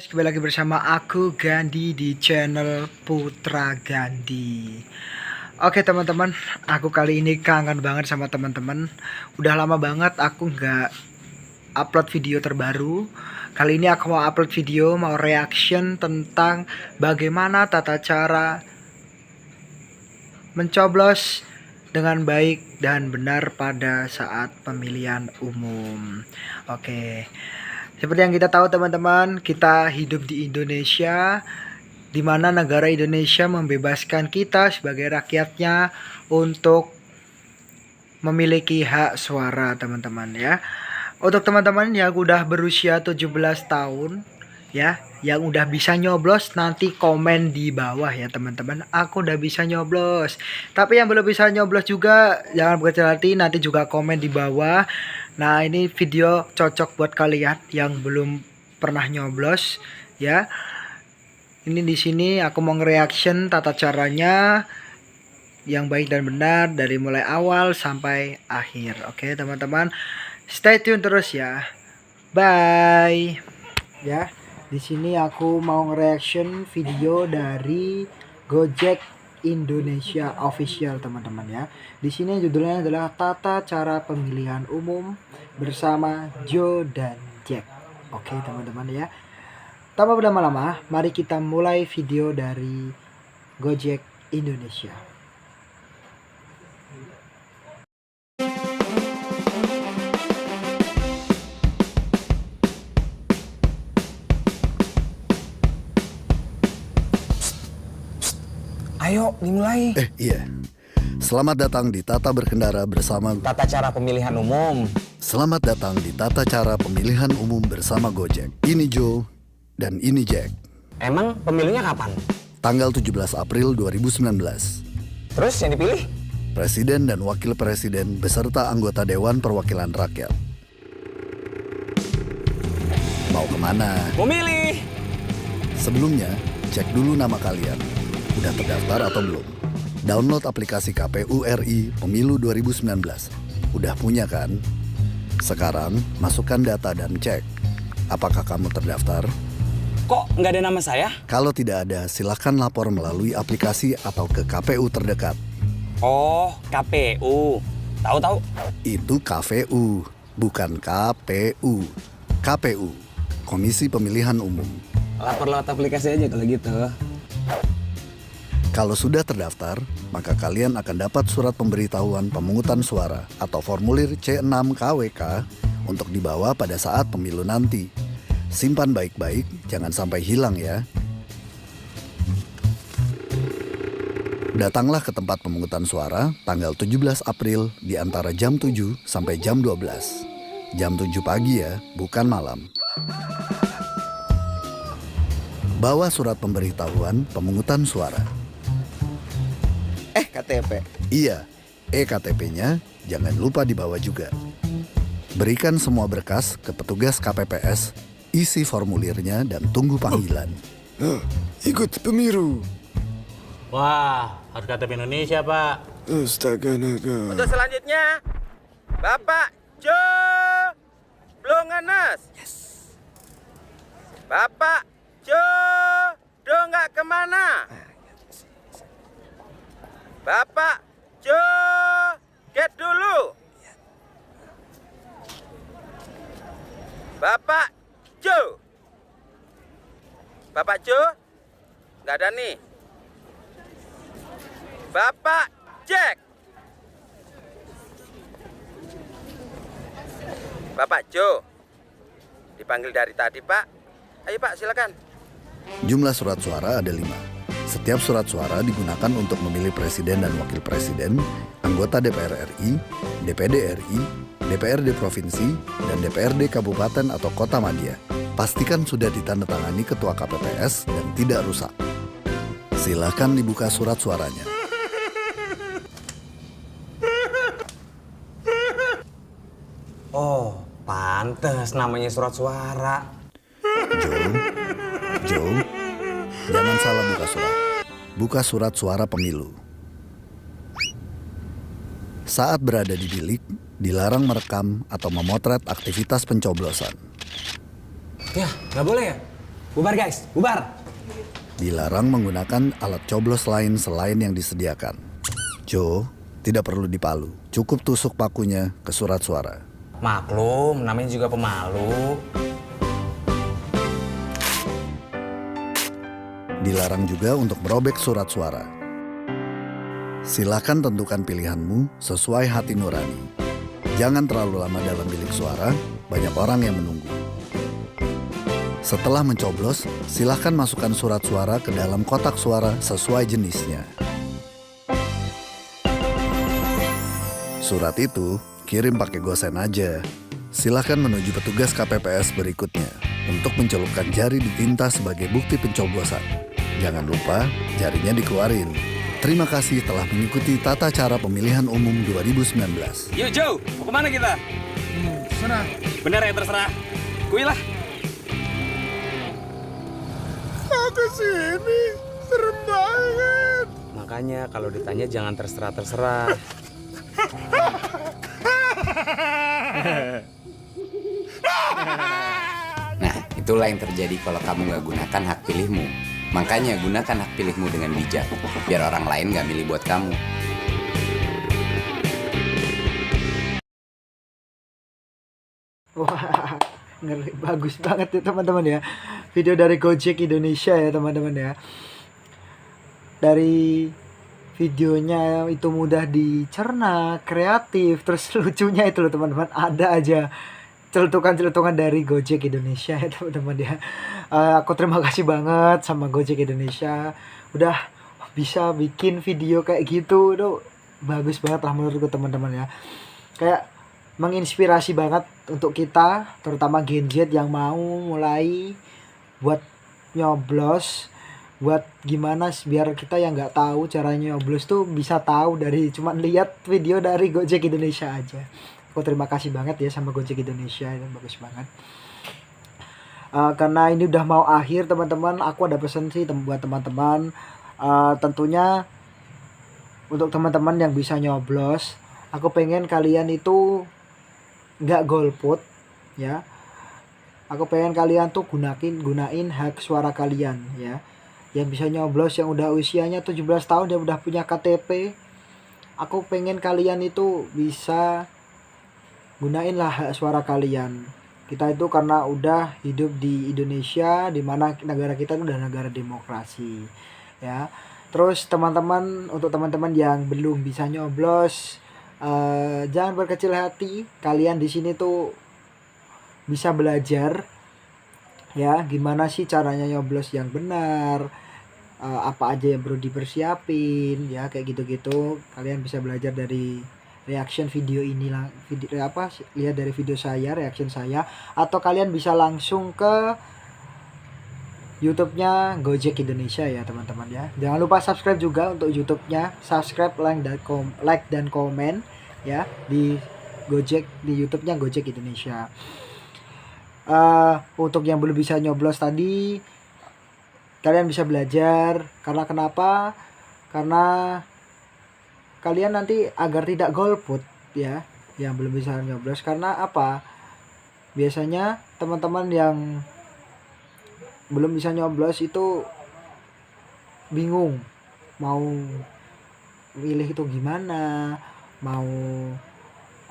Kembali lagi bersama aku Gandhi di channel Putra Gandhi. Oke teman-teman, aku kali ini kangen banget sama teman-teman. Udah lama banget aku nggak upload video terbaru. Kali ini aku mau upload video, mau reaction tentang bagaimana tata cara mencoblos dengan baik dan benar pada saat pemilihan umum. Oke. Seperti yang kita tahu teman-teman, kita hidup di Indonesia, di mana negara Indonesia membebaskan kita sebagai rakyatnya untuk memiliki hak suara teman-teman ya. Untuk teman-teman yang udah berusia 17 tahun ya, yang udah bisa nyoblos nanti komen di bawah ya teman-teman. Aku udah bisa nyoblos. Tapi yang belum bisa nyoblos juga jangan berkecil hati, nanti juga komen di bawah. Nah, ini video cocok buat kalian yang belum pernah nyoblos ya. Ini di sini aku mau nge-reaction tata caranya yang baik dan benar dari mulai awal sampai akhir. Oke, teman-teman. Stay tune terus ya. Bye. Ya, di sini aku mau nge-reaction video dari Gojek Indonesia Official teman-teman ya. Di sini judulnya adalah Tata Cara Pemilihan Umum bersama Joe dan Jack. Oke teman-teman ya. Tanpa berlama-lama, mari kita mulai video dari Gojek Indonesia. Ayo dimulai. Iya. Selamat datang di Tata Berkendara bersama Tata cara pemilihan umum. Selamat datang di Tata Cara Pemilihan Umum bersama Gojek. Ini Joe dan ini Jack. Emang pemilunya kapan? Tanggal 17 April 2019. Terus yang dipilih? Presiden dan Wakil Presiden beserta anggota Dewan Perwakilan Rakyat. Mau kemana? Memilih. Sebelumnya, cek dulu nama kalian. Udah terdaftar atau belum? Download aplikasi KPU RI Pemilu 2019. Udah punya kan? Sekarang, masukkan data dan cek. Apakah kamu terdaftar? Kok nggak ada nama saya? Kalau tidak ada, silahkan lapor melalui aplikasi atau ke KPU terdekat. Oh, KPU. Tahu-tahu. Itu KVU, bukan KPU. KPU, Komisi Pemilihan Umum. Lapor lewat aplikasi aja kalau gitu. Kalau sudah terdaftar, maka kalian akan dapat surat pemberitahuan pemungutan suara atau formulir C6 KWK untuk dibawa pada saat pemilu nanti. Simpan baik-baik, jangan sampai hilang ya. Datanglah ke tempat pemungutan suara tanggal 17 April di antara jam 7 sampai jam 12. Jam 7 pagi ya, bukan malam. Bawa surat pemberitahuan pemungutan suara. KTP. Iya, EKTP-nya jangan lupa dibawa juga. Berikan semua berkas ke petugas KPPS, isi formulirnya dan tunggu panggilan. Ikut pemilu. Wah, harus KTP Indonesia, Pak. Astaga naga. Untuk selanjutnya, Bapak Joe Blonganes. Yes. Bapak Joe Donggak kemana? Bapak Joe get dulu. Bapak Joe. Bapak Joe nggak ada nih. Bapak Jack. Bapak Joe. Dipanggil dari tadi, Pak. Ayo, Pak, silakan. Jumlah surat suara ada 5. Setiap surat suara digunakan untuk memilih presiden dan wakil presiden, anggota DPR RI, DPD RI, DPRD Provinsi, dan DPRD Kabupaten atau Kota Madya. Pastikan sudah ditandatangani Ketua KPPS dan tidak rusak. Silakan dibuka surat suaranya. Oh, pantes namanya surat suara. Joe, jangan salah buka surat. Buka surat suara pemilu. Saat berada di bilik, dilarang merekam atau memotret aktivitas pencoblosan. Ya, nggak boleh ya? Bubar guys, bubar. Dilarang menggunakan alat coblos lain selain yang disediakan. Joe, tidak perlu dipalu. Cukup tusuk pakunya ke surat suara. Maklum, namanya juga pemalu. Dilarang juga untuk merobek surat suara. Silakan tentukan pilihanmu sesuai hati nurani. Jangan terlalu lama dalam bilik suara, banyak orang yang menunggu. Setelah mencoblos, silakan masukkan surat suara ke dalam kotak suara sesuai jenisnya. Surat itu kirim pakai gosen aja. Silakan menuju petugas KPPS berikutnya untuk mencelupkan jari di tinta sebagai bukti pencoblosan. Jangan lupa jarinya dikeluarin. Terima kasih telah mengikuti tata cara pemilihan umum 2019. Yuk Joe, mau kemana kita? Serah. Bener ya terserah. Kuilah. Aku sini, serem banget. Makanya kalau ditanya jangan terserah-terserah. Nah, itulah yang terjadi kalau kamu nggak gunakan hak pilihmu. Makanya gunakan hak pilihmu dengan bijak, biar orang lain nggak milih buat kamu. Wah, ngeri, bagus banget ya teman-teman ya. Video dari Gojek Indonesia ya teman-teman ya. Dari videonya itu mudah dicerna, kreatif, terus lucunya itu loh teman-teman. Ada aja celutukan-celutukan dari Gojek Indonesia ya teman-teman ya. Aku terima kasih banget sama Gojek Indonesia. Udah bisa bikin video kayak gitu. Tuh bagus banget lah menurutku teman-teman ya. Kayak menginspirasi banget untuk kita, terutama Gen Z yang mau mulai buat nyoblos, buat gimana biar kita yang nggak tahu caranya nyoblos tuh bisa tahu dari cuman lihat video dari Gojek Indonesia aja. Aku terima kasih banget ya sama Gojek Indonesia, itu bagus banget. Karena ini udah mau akhir teman-teman, aku ada pesan sih buat teman-teman. Tentunya untuk teman-teman yang bisa nyoblos, aku pengen kalian itu nggak golput ya. Aku pengen kalian tuh gunain hak suara kalian ya. Yang bisa nyoblos yang udah usianya 17 tahun, dia udah punya KTP. Aku pengen kalian itu bisa gunain lah hak suara kalian. Kita itu karena udah hidup di Indonesia, di mana negara kita itu udah negara demokrasi ya. Terus teman-teman, untuk teman-teman yang belum bisa nyoblos, jangan berkecil hati. Kalian di sini tuh bisa belajar ya, gimana sih caranya nyoblos yang benar, apa aja yang perlu dipersiapin ya, kayak gitu-gitu. Kalian bisa belajar dari reaction video ini lah, lihat dari video saya, reaction saya, atau kalian bisa langsung ke YouTube-nya Gojek Indonesia ya teman-teman ya. Jangan lupa subscribe juga untuk YouTube-nya, subscribe, like dan komen ya di Gojek, di YouTube-nya Gojek Indonesia. Untuk yang belum bisa nyoblos tadi, kalian bisa belajar. Karena kenapa? Karena kalian nanti agar tidak golput ya, yang belum bisa nyoblos. Karena apa? Biasanya teman-teman yang belum bisa nyoblos itu bingung mau milih itu gimana, mau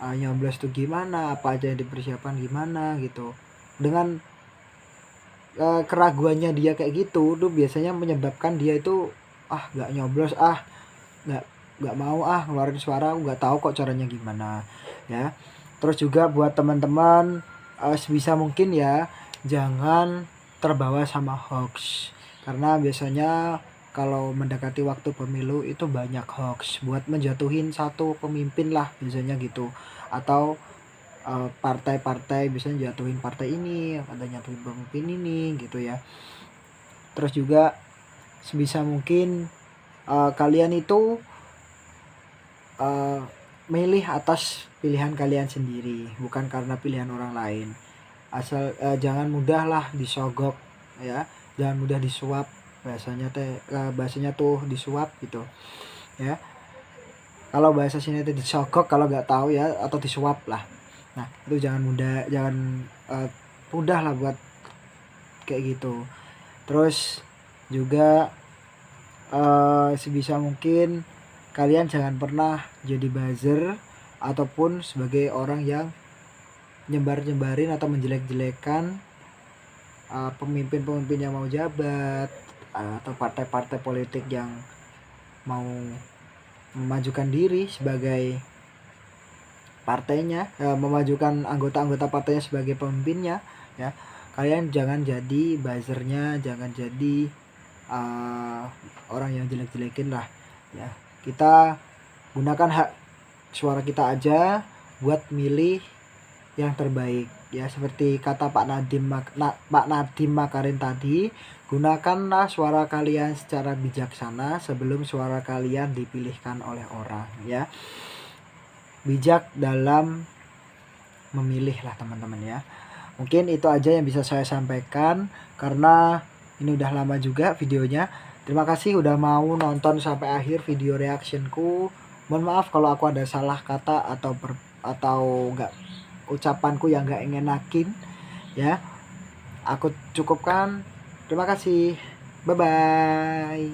nyoblos itu gimana, apa aja yang dipersiapkan gimana gitu. Dengan keraguannya dia kayak gitu tuh biasanya menyebabkan dia itu nggak nyoblos, nggak mau ngeluarin suara, nggak tahu kok caranya gimana ya. Terus juga buat teman-teman, sebisa mungkin ya jangan terbawa sama hoax, karena biasanya kalau mendekati waktu pemilu itu banyak hoax buat menjatuhin satu pemimpin lah biasanya gitu, atau partai-partai biasanya jatuhin partai ini, ada nyatuin pemimpin ini gitu ya. Terus juga sebisa mungkin kalian itu milih atas pilihan kalian sendiri, bukan karena pilihan orang lain. Asal jangan mudah lah disogok ya, jangan mudah disuap, bahasanya tuh disuap gitu ya. Kalau bahasa sini itu disogok kalau nggak tahu ya, atau disuap lah. Nah itu jangan mudah lah buat kayak gitu Terus juga sebisa mungkin kalian jangan pernah jadi buzzer ataupun sebagai orang yang nyebar-nyebarin atau menjelek-jelekan pemimpin-pemimpin yang mau jabat atau partai-partai politik yang mau memajukan diri sebagai partainya, memajukan anggota-anggota partainya sebagai pemimpinnya ya. Kalian jangan jadi buzzernya, jangan jadi orang yang jelek-jelekin lah ya. Kita gunakan hak suara kita aja buat milih yang terbaik ya, seperti kata Pak Nadiem Makarim tadi, gunakanlah suara kalian secara bijaksana sebelum suara kalian dipilihkan oleh orang ya. Bijak dalam memilih lah teman-teman ya. Mungkin itu aja yang bisa saya sampaikan karena ini udah lama juga videonya. Terima kasih udah mau nonton sampai akhir video reactionku. Mohon maaf kalau aku ada salah kata atau enggak, ucapanku yang enggak ngenakin ya. Aku cukupkan. Terima kasih. Bye bye.